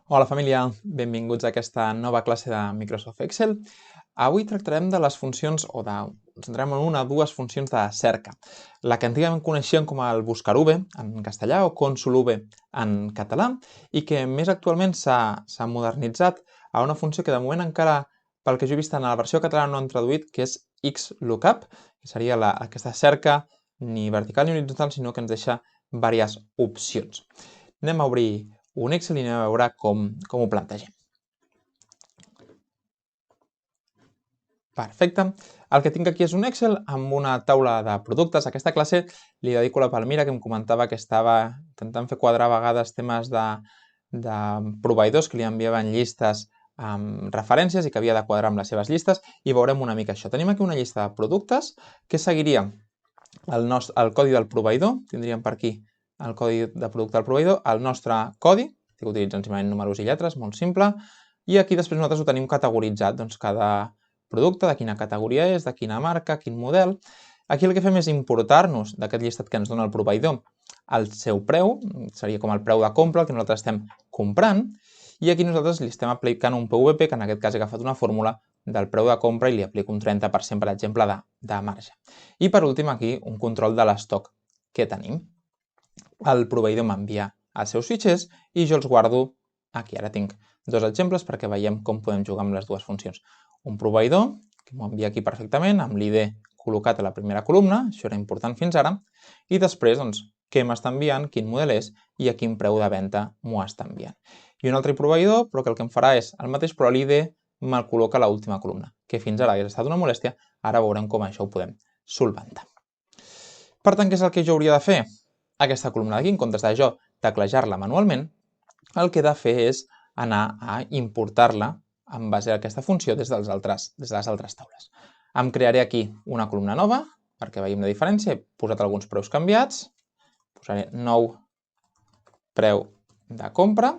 Hola família, benvinguts a aquesta nova classe de Microsoft Excel. Avui tractarem de les funcions, ens centrarem en una o dues funcions de cerca. La que antigament coneixíem com el buscar-V en castellà o consul-V en català i que més actualment s'ha modernitzat a una funció que de moment encara, pel que jo he vist en la versió catalana no han traduït, que és xlookup, que seria aquesta cerca ni vertical ni horitzontal, sinó que ens deixa diverses opcions. Anem a obrir un Excel i anem a veure com ho plantegem. Perfecte. El que tinc aquí és un Excel amb una taula de productes. A aquesta classe li dedico la Palmira, que em comentava que estava intentant fer quadrar a vegades temes de proveïdors que li enviaven llistes amb referències i que havia de quadrar amb les seves llistes, i veurem una mica això. Tenim aquí una llista de productes que seguiria el codi del proveïdor. Tindríem per aquí el codi de producte del proveïdor, el nostre codi, que utilitzen simplement números i lletres, molt simple, i aquí després nosaltres ho tenim categoritzat, doncs cada producte, de quina categoria és, de quina marca, quin model. Aquí el que fem és importar-nos d'aquest llistat que ens dona el proveïdor el seu preu, seria com el preu de compra, el que nosaltres estem comprant, i aquí nosaltres li estem aplicant un PVP, que en aquest cas he agafat una fórmula del preu de compra i li aplico un 30%, per exemple, de marge. I per últim aquí un control de l'estoc que tenim. El proveïdor m'envia els seus fitxers i jo els guardo aquí. Ara tinc dos exemples perquè veiem com podem jugar amb les dues funcions. Un proveïdor, que m'ho envia aquí perfectament, amb l'ID col·locat a la primera columna, això era important fins ara, i després, doncs, què m'està enviant, quin model és i a quin preu de venda m'ho està enviant. I un altre proveïdor, però que el que em farà és el mateix, però l'ID me'l col·loca a l'última columna, que fins ara hagués estat una molèstia, ara veurem com això ho podem solventar. Per tant, què és el que jo hauria de fer? Aquesta columna d'aquí, en comptes de jo teclejar-la manualment, el que he de fer és anar a importar-la en base a aquesta funció des de les altres taules. Em crearé aquí una columna nova, perquè veiem la diferència. He posat alguns preus canviats, posaré nou preu de compra,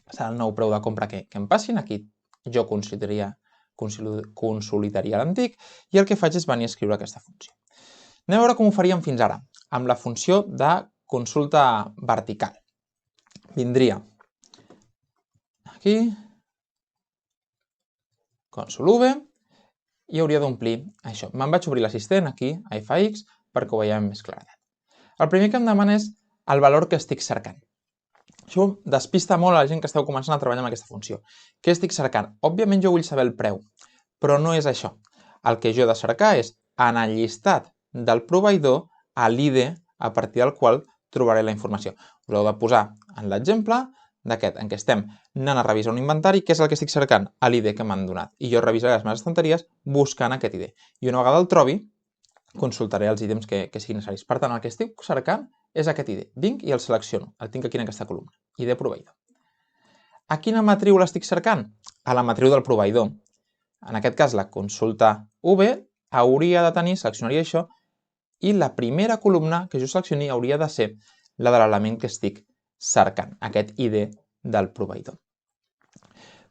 serà el nou preu de compra que em passin, aquí jo consolidaria l'antic, i el que faig és venir a escriure aquesta funció. Anem a veure com ho faríem fins ara, amb la funció de consulta vertical. Vindria aquí, consul-V, i hauria d'omplir això. Me'n vaig obrir l'assistent aquí, a FX, perquè ho veiem més claredat. El primer que em demana és el valor que estic cercant. Això despista molt a la gent que esteu començant a treballar amb aquesta funció. Què estic cercant? Òbviament jo vull saber el preu, però no és això. El que jo he de cercar és en el llistat del proveïdor a l'ID a partir del qual trobaré la informació. Us heu de posar en l'exemple d'aquest, en què estem anant a revisar un inventari. Què és el que estic cercant? A l'ID que m'han donat. I jo revisaré les meves estanteries buscant aquest ID. I una vegada el trobi, consultaré els ítems que siguin necessaris. Per tant, el que estic cercant és aquest ID. Vinc i el selecciono. El tinc aquí en aquesta columna. ID proveïdor. A quina matriu l'estic cercant? A la matriu del proveïdor. En aquest cas, la consulta V hauria de tenir, seleccionaria això, i la primera columna que jo seleccioni hauria de ser la de l'element que estic cercant, aquest ID del proveïdor.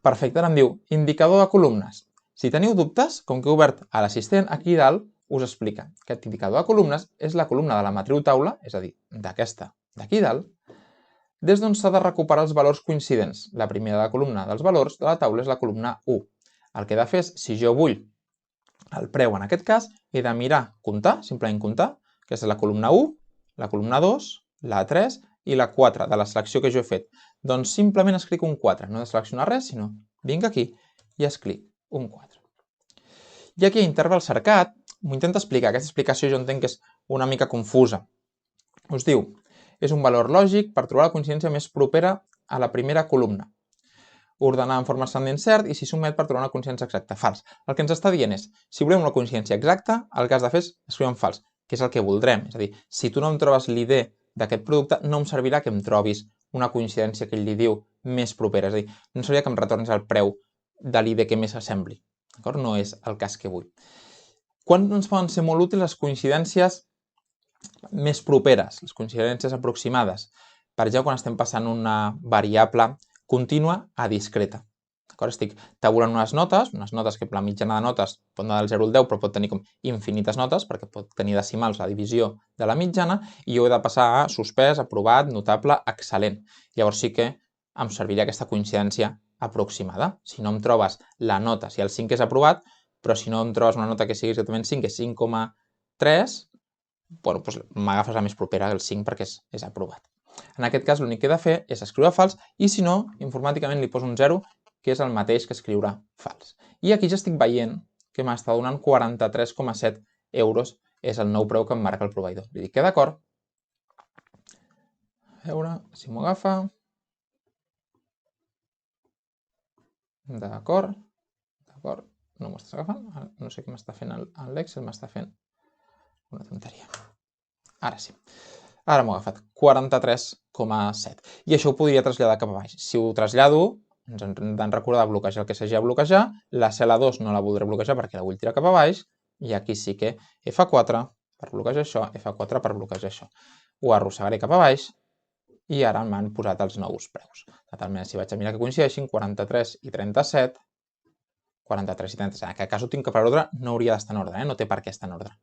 Perfecte, ara em diu indicador de columnes. Si teniu dubtes, com que he obert a l'assistent, aquí dalt us explica que aquest indicador de columnes és la columna de la matriu taula, és a dir, d'aquesta d'aquí dalt, des d'on s'ha de recuperar els valors coincidents. La primera de la columna dels valors de la taula és la columna 1. El que he de fer és, si jo vull el preu en aquest cas, he de mirar, comptar, simplement comptar, que és la columna 1, la columna 2, la 3 i la 4 de la selecció que jo he fet. Doncs simplement escric un 4, no he de seleccionar res, sinó vinc aquí i escric un 4. I aquí a interval cercat, m'ho intenta explicar, aquesta explicació jo entenc que és una mica confusa. Us diu, és un valor lògic per trobar la coincidència més propera a la primera columna. Ordenar en forma ascendent cert i si somet per trobar una coincidència exacta. Fals. El que ens està dient és, si volem una coincidència exacta, el que has de fer és escriure en fals, que és el que voldrem. És a dir, si tu no em trobes l'ID d'aquest producte, no em servirà que em trobis una coincidència que ell li diu més propera. És a dir, no servirà que em retornis el preu de l'ID que més s'assembli. No és el cas que vull. Quan ens poden ser molt útils les coincidències més properes, les coincidències aproximades? Per exemple, quan estem passant una variable contínua a discreta. Estic tabulant unes notes que la mitjana de notes pot anar del 0 al 10, però pot tenir com infinites notes, perquè pot tenir decimals la divisió de la mitjana, i jo he de passar a suspès, aprovat, notable, excel·lent. Llavors sí que em serviria aquesta coincidència aproximada. Si no em trobes la nota, si el 5 és aprovat, però si no em trobes una nota que sigui exactament 5, que és 5,3, bueno, doncs m'agafes la més propera, el 5, perquè és aprovat. En aquest cas, l'únic que he de fer és escriure fals, i si no, informàticament li poso un 0, que és el mateix que escriure fals. I aquí ja estic veient que m'està donant 43,7 euros, és el nou preu que em marca el proveïdor. Li dic que d'acord. A veure si m'ho agafa. D'acord, no m'ho estàs agafant, no sé què m'està fent l'Excel, m'està fent una tonteria. Ara sí, ara m'ho ha agafat, 43,7. I això ho podria traslladar cap a baix. Si ho trasllado, ens hem de recordar bloquejar el que s'hagi de bloquejar, la cel·la 2 no la voldré bloquejar perquè la vull tirar cap a baix, i aquí sí que F4 per bloquejar això, F4 per bloquejar això. Ho arrossegaré cap a baix, i ara m'han posat els nous preus. De tal manera, si vaig a mirar que coincideixin, 43 i 37, 43 i 37, en aquest cas ho tinc que per ordre, no hauria d'estar en ordre, no té per què estar en ordre.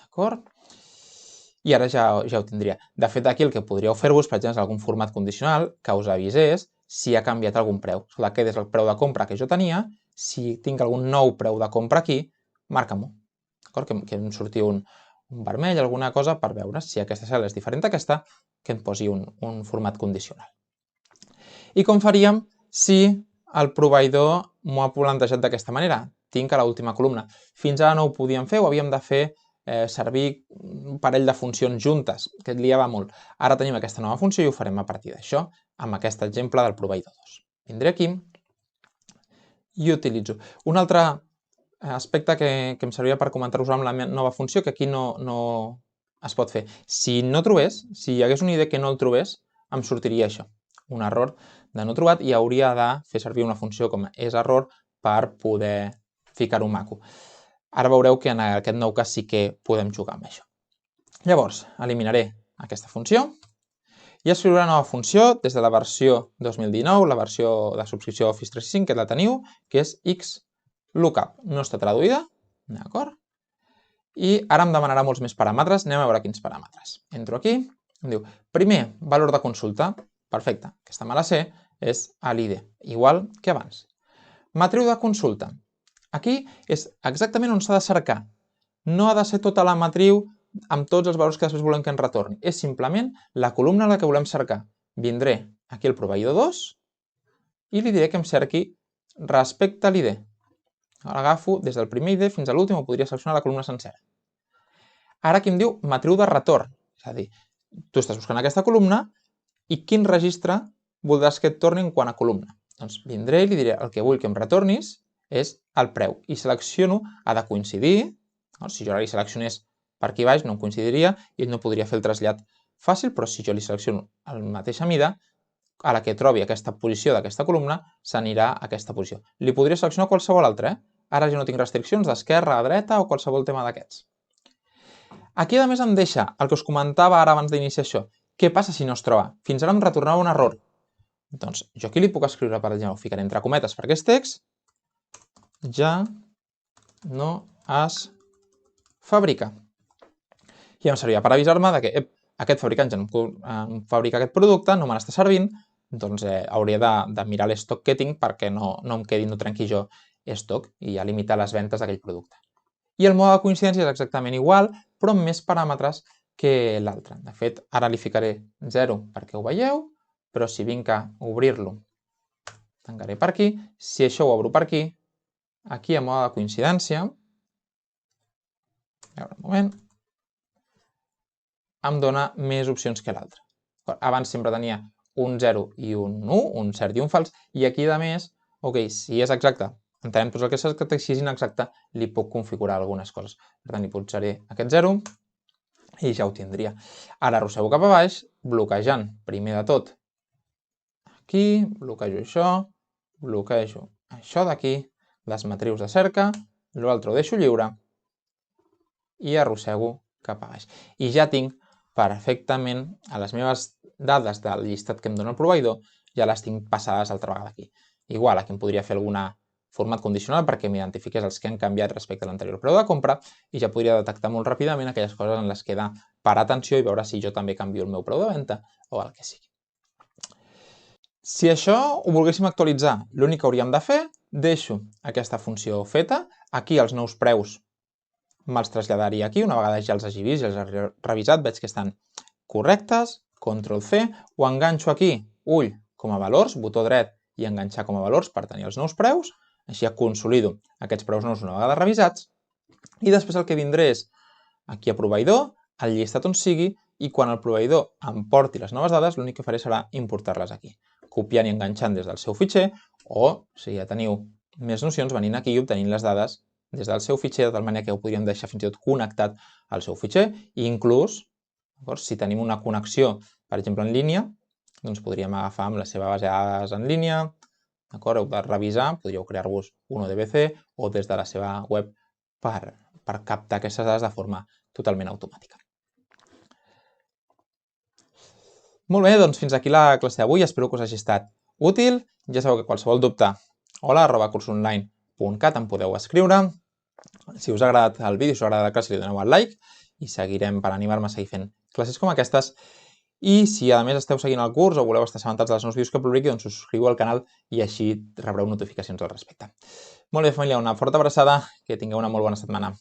D'acord? I ara ja ho tindria. De fet, aquí el que podríeu fer-vos, per exemple, algun format condicional que us avisés si ha canviat algun preu. Aquest és el preu de compra que jo tenia, si tinc algun nou preu de compra aquí, marca-m'ho. D'acord? Que em surti un vermell, alguna cosa, per veure si aquesta cel·la és diferent d'aquesta, que em posi un format condicional. I com faríem si el proveïdor m'ho ha plantejat d'aquesta manera? Tinc a l'última columna. Fins ara no ho podíem fer, ho havíem de fer servir un parell de funcions juntes, que et liava molt. Ara tenim aquesta nova funció i ho farem a partir d'això, amb aquest exemple del proveïdor 2. Vindré aquí i utilitzo. Un altre aspecte que em serviria per comentar-vos amb la nova funció, que aquí no es pot fer. Si no trobés, si hi hagués una idea que no el trobés, em sortiria això, un error de no trobat, i hauria de fer servir una funció com isError per poder ficar-ho maco. Ara veureu que en aquest nou cas sí que podem jugar amb això. Llavors, eliminaré aquesta funció i escriuré una nova funció des de la versió 2019, la versió de subscripció Office 365, que la teniu, que és xlookup. No està traduïda, d'acord? I ara em demanarà molts més paràmetres. Anem a veure quins paràmetres. Entro aquí, em diu, primer, valor de consulta. Perfecte, aquesta me la sé, és l'ID, igual que abans. Matriu de consulta. Aquí és exactament on s'ha de cercar. No ha de ser tota la matriu amb tots els valors que després volem que ens retorni. És simplement la columna en la que volem cercar. Vindré aquí al proveïdor 2 i li diré que em cerqui respecte a l'ID. Agafo des del primer ID fins a l'últim, o podria seleccionar la columna sencera. Ara aquí em diu matriu de retorn, és a dir, tu estàs buscant aquesta columna i quin registre voldràs que et torni en quant a columna. Doncs vindré i li diré el que vull que em retornis és el preu i selecciono, ha de coincidir, si jo ara li seleccionés per aquí baix no em coincidiria i ell no podria fer el trasllat fàcil, però si jo li selecciono a la mateixa mida, a la que trobi aquesta posició d'aquesta columna, s'anirà a aquesta posició. Li podria seleccionar qualsevol altra, Ara ja no tinc restriccions d'esquerra a dreta o qualsevol tema d'aquests. Aquí, a més, em deixa el que us comentava ara abans d'iniciar això. Què passa si no es troba? Fins ara em retornava un error. Doncs jo aquí li puc escriure, per exemple, ho ficaré entre cometes perquè és text, ja no es fabrica. I em servia per avisar-me que aquest fabricant ja no fabrica aquest producte, no me l'està servint, doncs hauria de mirar l'estoc que tinc perquè no em quedi, no trenqui jo estoc i ja limitar les ventes d'aquell producte. I el mode de coincidència és exactament igual, però amb més paràmetres que l'altre. De fet, ara li ficaré 0 perquè ho veieu, però si vinc a obrir-lo, tancaré per aquí. Si això ho obro per aquí, aquí a mode de coincidència, a veure un moment, em dona més opcions que l'altre. Abans sempre tenia un 0 i un 1, un cert i un fals, i aquí, a més, si és exacte, entenem tots el que és exacte, i si és inexacte, li puc configurar algunes coses. Per tant, hi posaré aquest 0 i ja ho tindria. Ara arrossego cap a baix, bloquejant, primer de tot, aquí, bloquejo això d'aquí, les matrius de cerca, l'altre ho deixo lliure i arrossego cap a baix. I ja tinc perfectament a les meves dades del llistat que em dona el proveïdor, ja les tinc passades altra vegada aquí. Igual, aquí em podria fer algun format condicional perquè m'identifiqués els que han canviat respecte a l'anterior preu de compra i ja podria detectar molt ràpidament aquelles coses en les que he de parar atenció i veure si jo també canvio el meu preu de venda o el que sigui. Si això ho volguéssim actualitzar, l'únic que hauríem de fer, deixo aquesta funció feta, aquí els nous preus me'ls traslladaria aquí, una vegada ja els hagi vist, ja els he revisat, veig que estan correctes, Ctrl+C, ho enganxo aquí, ull, com a valors, botó dret i enganxar com a valors per tenir els nous preus, així ja consolido aquests preus nous una vegada revisats, i després el que vindré és aquí a proveïdor, el llistat on sigui, i quan el proveïdor em porti les noves dades, l'únic que faré serà importar-les aquí, copiant i enganxant des del seu fitxer, o, si ja teniu més nocions, venint aquí i obtenint les dades des del seu fitxer, de tal manera que ho podríem deixar fins i tot connectat al seu fitxer, i inclús, si tenim una connexió, per exemple, en línia, doncs podríem agafar amb la seva base de dades en línia, d'acord? Heu de revisar, podríeu crear-vos un ODBC o des de la seva web per captar aquestes dades de forma totalment automàtica. Molt bé, doncs fins aquí la classe d'avui, espero que us hagi estat útil. Ja sabeu que qualsevol dubte, hola@cursonline.cat em podeu escriure. Si us ha agradat el vídeo, si us ha agradat la classe, li doneu el like i seguirem per animar-me a seguir fent classes com aquestes. I si a més esteu seguint el curs o voleu estar assabentats dels nous vídeos que publiqui, doncs us subscriu al canal i així rebreu notificacions al respecte. Molt bé, família, una forta abraçada, que tingueu una molt bona setmana.